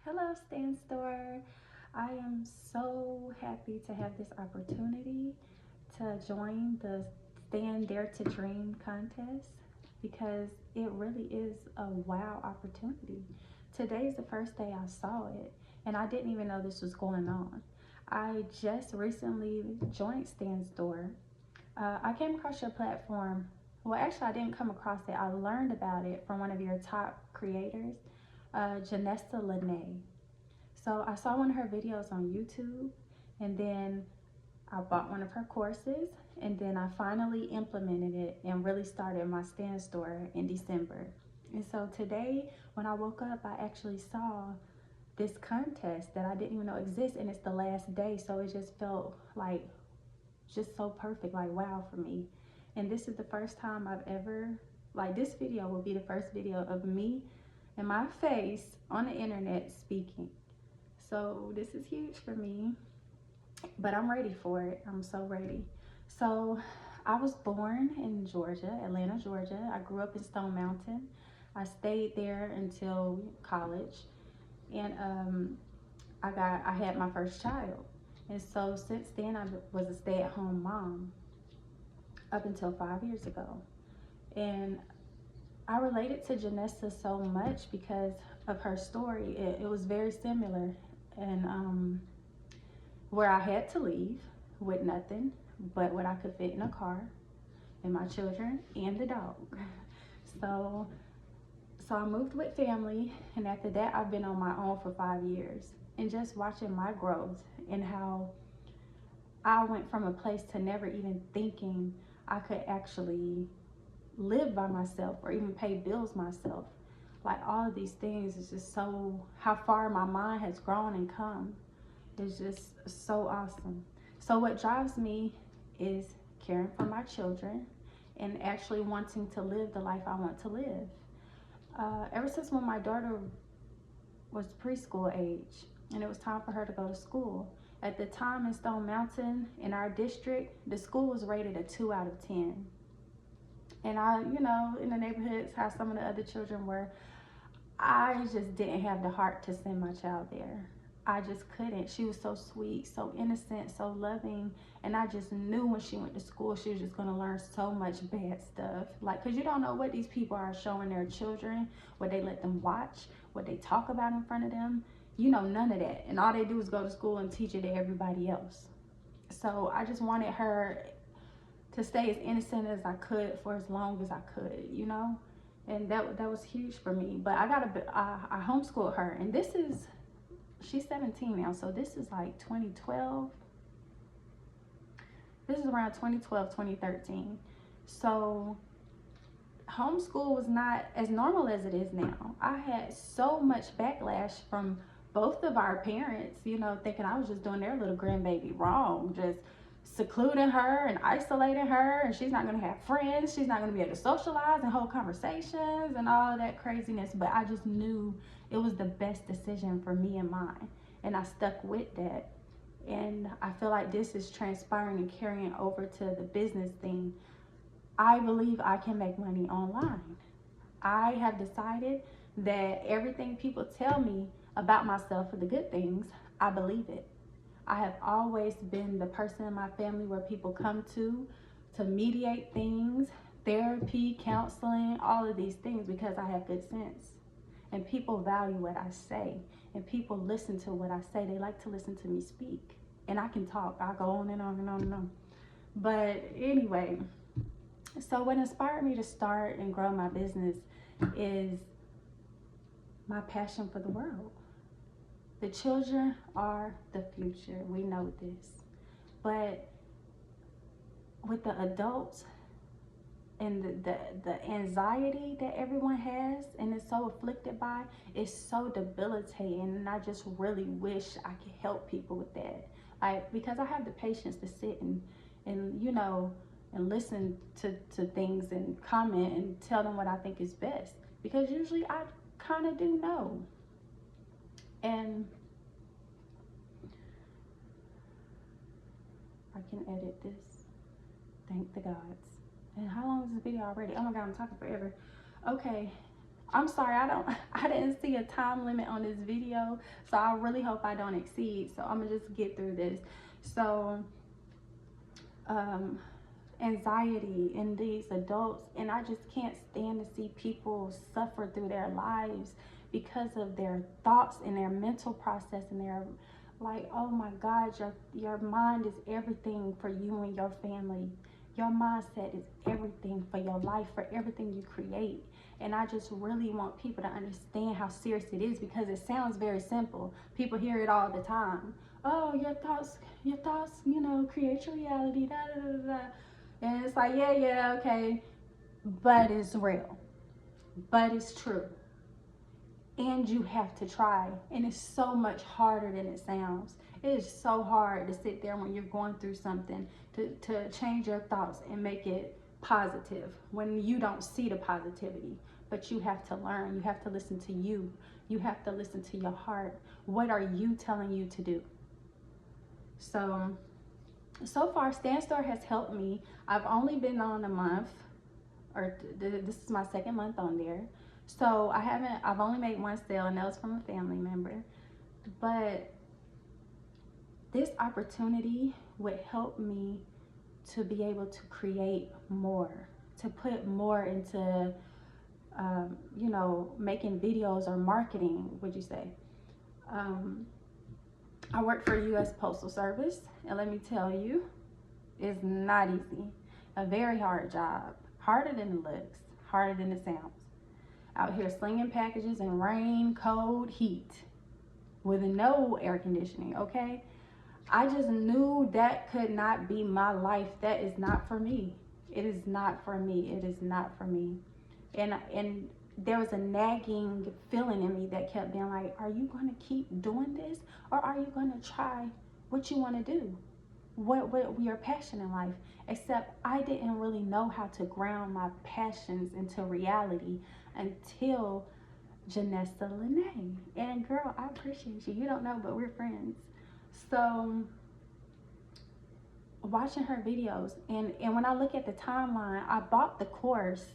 Hello, Stan Store. I am so happy to have this opportunity to join the Stand Dare to Dream contest because it really is a wow opportunity. Today's the first day I saw it, and I didn't even know this was going on. I just recently joined Stan Store. I came across your platform. Well, actually, I didn't come across it. I learned about it from one of your top creators, Janessa Lene. So I saw one of her videos on YouTube, and then I bought one of her courses, and then I finally implemented it and really started my Stand Store in December. And so today, when I woke up, I actually saw this contest that I didn't even know exists, and it's the last day, so it just felt like just so perfect, like wow for me. And this is the first time I've ever, like, this video will be the first video of me and my face on the internet speaking. So this is huge for me, but I'm ready for it. I'm so ready. So I was born in Georgia, Atlanta, Georgia. I grew up in Stone Mountain. I stayed there until college, and I had my first child. And so since then, I was a stay-at-home mom up until 5 years ago. And I related to Janessa so much because of her story. It was very similar, and where I had to leave with nothing but what I could fit in a car and my children and the dog. So so I moved with family, and after that I've been on my own for 5 years, and just watching my growth and how I went from a place to never even thinking I could actually live by myself or even pay bills myself. Like, all of these things is just so, how far my mind has grown and come. It's just so awesome. So what drives me is caring for my children and actually wanting to live the life I want to live. Ever since when my daughter was preschool age and it was time for her to go to school, at the time in Stone Mountain, in our district, the school was rated a 2 out of 10. And I, in the neighborhoods, how some of the other children were, I just didn't have the heart to send my child there. I just couldn't. She was so sweet, so innocent, so loving. And I just knew when she went to school, she was just going to learn so much bad stuff. Like, because you don't know what these people are showing their children, what they let them watch, what they talk about in front of them. You know, none of that. And all they do is go to school and teach it to everybody else. So I just wanted her to stay as innocent as I could for as long as I could. And that was huge for me. But I homeschooled her, and she's 17 now, so this is like 2012. This is around 2012, 2013. So homeschool was not as normal as it is now. I had so much backlash from both of our parents, thinking I was just doing their little grandbaby wrong, just secluding her and isolating her, and she's not going to have friends, she's not going to be able to socialize and hold conversations and all of that craziness. But I just knew it was the best decision for me and mine, and I stuck with that. And I feel like this is transpiring and carrying over to the business thing. I believe I can make money online. I have decided that everything people tell me about myself for the good things, I believe it. I have always been the person in my family where people come to mediate things, therapy, counseling, all of these things, because I have good sense. And people value what I say, and people listen to what I say. They like to listen to me speak. And I can talk. I go on and on and on and on. But anyway, so what inspired me to start and grow my business is my passion for the world. The children are the future. We know this. But with the adults and the anxiety that everyone has and is so afflicted by, it's so debilitating. And I just really wish I could help people with that. Like, because I have the patience to sit and listen to things and comment and tell them what I think is best. Because usually I kind of do know. And I can edit this. Thank the gods. And how long is this video already? Oh my God, I'm talking forever. Okay. I'm sorry, I didn't see a time limit on this video, so I really hope I don't exceed. So I'm gonna just get through this. So anxiety in these adults, and I just can't stand to see people suffer through their lives because of their thoughts and their mental process, and their, like, oh my God, your mind is everything for you and your family. Your mindset is everything for your life, for everything you create. And I just really want people to understand how serious it is, because it sounds very simple. People hear it all the time. Oh, your thoughts, you know, create your reality, da da da da. And it's like, yeah, okay, but it's real, but it's true. And you have to try. And it's so much harder than it sounds. It is so hard to sit there when you're going through something to change your thoughts and make it positive when you don't see the positivity. But you have to learn. You have to listen to you. You have to listen to your heart. What are you telling you to do? So far, Stan Store has helped me. I've only been on a month, or this is my second month on there. So I've only made one sale, and that was from a family member. But this opportunity would help me to be able to create more, to put more into, you know, making videos or marketing, would you say? I work for U.S. Postal Service, and let me tell you, it's not easy. A very hard job, harder than it looks, harder than it sounds. Out here slinging packages in rain, cold, heat, with no air conditioning, okay? I just knew that could not be my life. That is not for me. It is not for me. It is not for me. And there was a nagging feeling in me that kept being like, are you going to keep doing this? Or are you going to try what you want to do? What we are passionate in life? Except I didn't really know how to ground my passions into reality until Janessa Lene. And girl, I appreciate you. You don't know, but we're friends. So watching her videos, and when I look at the timeline, I bought the course.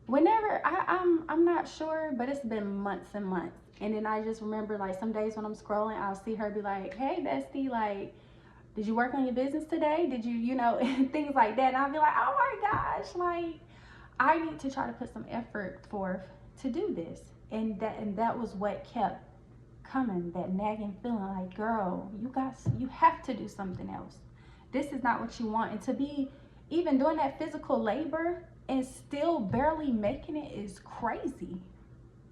Whenever I'm not sure, but it's been months and months. And then I just remember, like, some days when I'm scrolling, I'll see her be like, hey bestie, like, did you work on your business today? Did you, you know, things like that. And I'll be like, oh my gosh, like, I need to try to put some effort forth to do this. And that was what kept coming, that nagging feeling like, girl, you have to do something else. This is not what you want. And to be even doing that physical labor and still barely making it is crazy.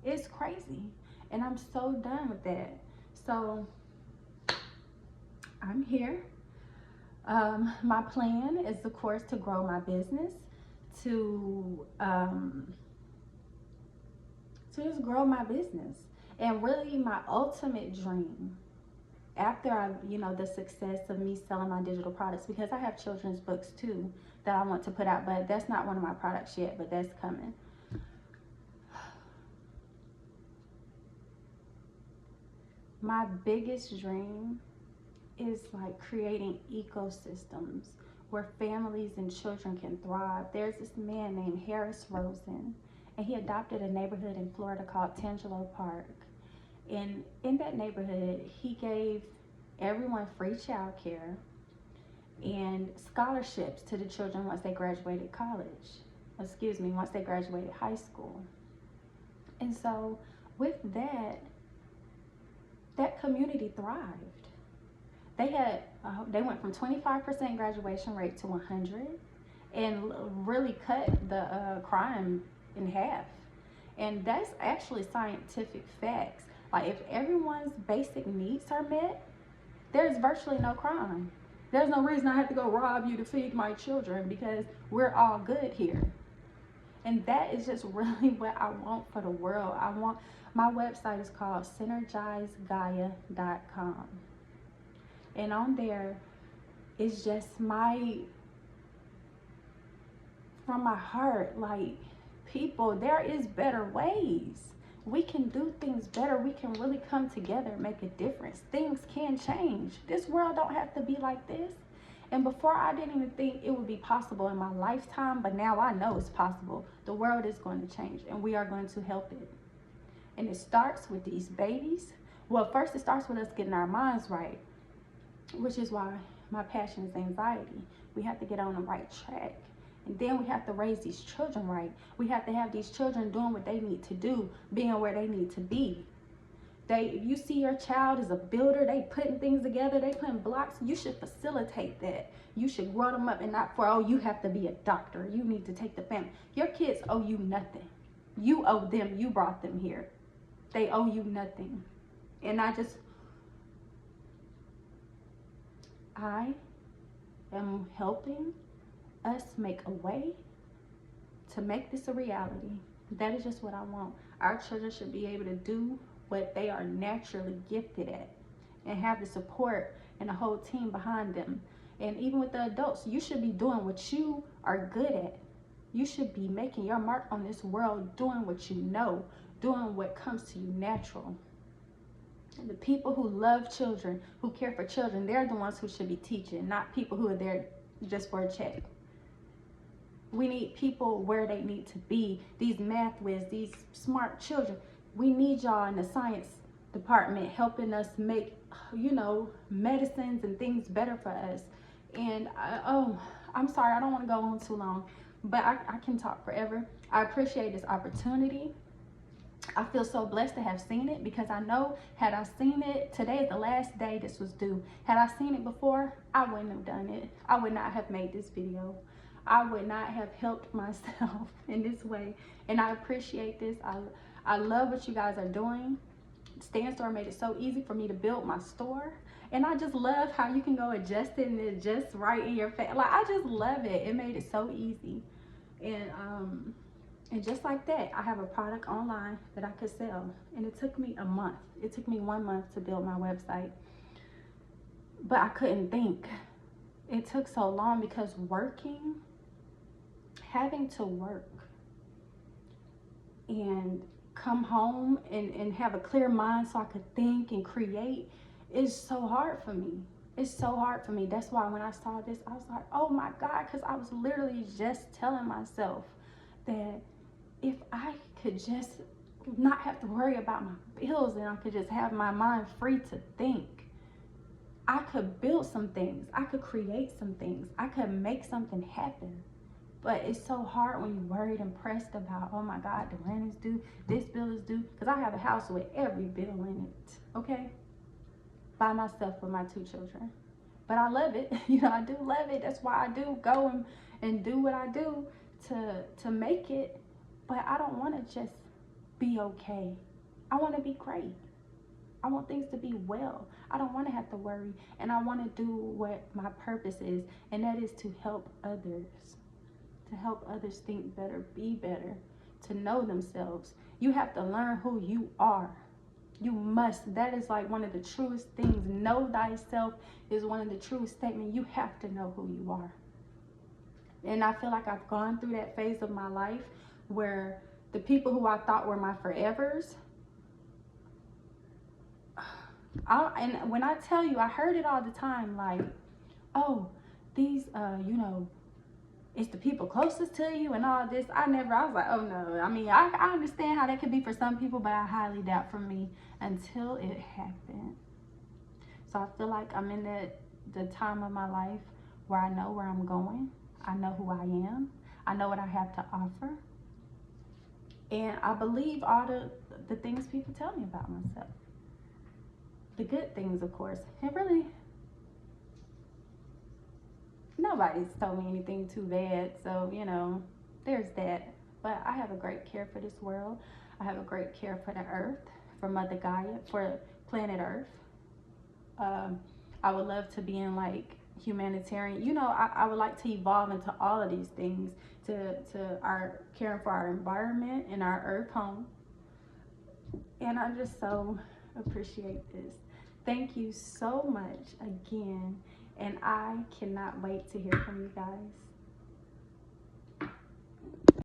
It's crazy. And I'm so done with that. So I'm here. My plan is, of course, to grow my business, to just grow my business. And really my ultimate dream, after the success of me selling my digital products, because I have children's books too that I want to put out, but that's not one of my products yet, but that's coming. My biggest dream is like creating ecosystems where families and children can thrive. There's this man named Harris Rosen, and he adopted a neighborhood in Florida called Tangelo Park. And in that neighborhood, he gave everyone free child care and scholarships to the children once they graduated once they graduated high school. And so with that community thrived. They went from 25% graduation rate to 100, and really cut the crime in half. And that's actually scientific facts. Like, if everyone's basic needs are met, there's virtually no crime. There's no reason I have to go rob you to feed my children, because we're all good here. And that is just really what I want for the world. My website is called synergizegaia.com. And on there is just from my heart, like, people, there is better ways. We can do things better. We can really come together and make a difference. Things can change. This world don't have to be like this. And before, I didn't even think it would be possible in my lifetime, but now I know it's possible. The world is going to change, and we are going to help it. And it starts with these babies. Well, first it starts with us getting our minds right, which is why my passion is anxiety. We have to get on the right track. And then we have to raise these children right. We have to have these children doing what they need to do, being where they need to be. If you see your child is a builder, they putting things together, they putting blocks, you should facilitate that. You should grow them up, and not for, oh, you have to be a doctor. You need to take the family. Your kids owe you nothing. You owe them. You brought them here. They owe you nothing. And I am helping us make a way to make this a reality. That is just what I want. Our children should be able to do what they are naturally gifted at, and have the support and a whole team behind them. And even with the adults, you should be doing what you are good at. You should be making your mark on this world, doing what you know, doing what comes to you natural. And the people who love children, who care for children, they're the ones who should be teaching, not people who are there just for a check. We need people where they need to be. These math whiz, these smart children. We need y'all in the science department helping us make, medicines and things better for us. And I'm sorry, I don't want to go on too long, but I can talk forever. I appreciate this opportunity. I feel so blessed to have seen it, because I know, had I seen it, today is the last day this was due. Had I seen it before, I wouldn't have done it. I would not have made this video. I would not have helped myself in this way. And I appreciate this. I love what you guys are doing. Stan Store made it so easy for me to build my store. And I just love how you can go adjust it and it just right in your face. Like, I just love it. It made it so easy. And just like that, I have a product online that I could sell. And it took me a month. It took me 1 month to build my website. But I couldn't think. It took so long because having to work and come home and have a clear mind so I could think and create is so hard for me. It's so hard for me. That's why when I saw this, I was like, oh my God, because I was literally just telling myself that if I could just not have to worry about my bills and I could just have my mind free to think, I could build some things. I could create some things. I could make something happen. But it's so hard when you're worried and pressed about, oh my God, the rent is due, this bill is due. Because I have a house with every bill in it, okay? By myself with my 2 children. But I love it. I do love it. That's why I do go and do what I do to make it. But I don't want to just be okay. I want to be great. I want things to be well. I don't want to have to worry. And I want to do what my purpose is. And that is to help others. To help others think better, be better, to know themselves. You have to learn who you are. You must. That is like one of the truest things. Know thyself is one of the truest statements. You have to know who you are. And I feel like I've gone through that phase of my life where the people who I thought were my forevers, and when I tell you, I heard it all the time, like, oh, these, it's the people closest to you and all this. I was like, oh no. I mean, I understand how that could be for some people, but I highly doubt for me until it happened. So I feel like I'm in the time of my life where I know where I'm going. I know who I am. I know what I have to offer. And I believe all the things people tell me about myself. The good things, of course. And really, nobody's told me anything too bad, so there's that. But I have a great care for this world. I have a great care for the earth, for Mother Gaia, for planet Earth. I would love to be in like humanitarian. I would like to evolve into all of these things, to our caring for our environment and our earth home. And I just so appreciate this. Thank you so much again. And I cannot wait to hear from you guys.